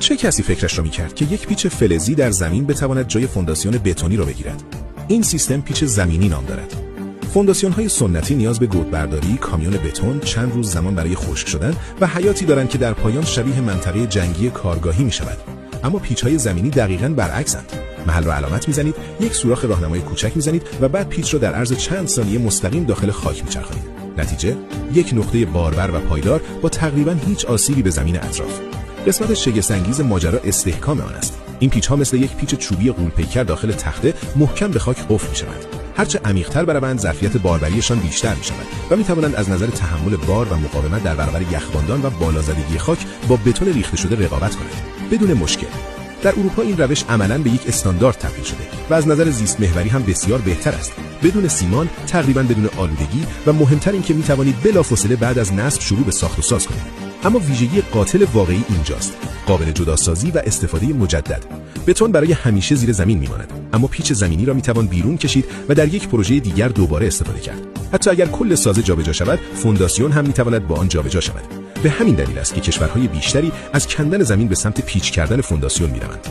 چه کسی فکرش را می‌کرد که یک پیچ فلزی در زمین بتواند جای فونداسیون بتونی را بگیرد؟ این سیستم پیچ زمینی نام دارد. فونداسیون‌های سنتی نیاز به گودبرداری، کامیون بتون، چند روز زمان برای خشک شدن و حیاتی دارند که در پایان شبیه منطقه جنگی کارگاهی می‌شود. اما پیچ‌های زمینی دقیقاً برعکسند. محل را علامت می‌زنید، یک سوراخ راهنمای کوچک می‌زنید و بعد پیچ را در عرض چند ثانیه مستقیم داخل خاک می‌چرخانید. نتیجه یک نقطه بارور و پایدار با تقریباً هیچ آسیبی به زمین اطراف. قسمت شگفت‌انگیز ماجرا استحکام آن است. این پیچ‌ها مثل یک پیچ چوبی غول‌پیکر داخل تخته محکم به خاک قفل می‌شوند. هرچه عمیق‌تر بروند ظرفیت باربریشان بیشتر می‌شود و می‌توانند از نظر تحمل بار و مقاومت در برابر یخبندان و بالازدگی خاک با بتون ریخته شده رقابت کنند بدون مشکل. در اروپا این روش عملاً به یک استاندارد تبدیل شده و از نظر زیست محوری هم بسیار بهتر است. بدون سیمان، تقریباً بدون آلودگی و مهمتر این که می‌توانید بلافاصله بعد از نصب شروع به ساخت و ساز کنید. اما ویژگی قاتل واقعی اینجاست: قابل جداسازی و استفاده مجدد. بتون برای همیشه زیر زمین میماند، اما پیچ زمینی را میتوان بیرون کشید و در یک پروژه دیگر دوباره استفاده کرد. حتی اگر کل سازه جابجا شود، فونداسیون هم میتواند با آن جابجا شود. به همین دلیل است که کشورهای بیشتری از کندن زمین به سمت پیچ کردن فونداسیون میروند.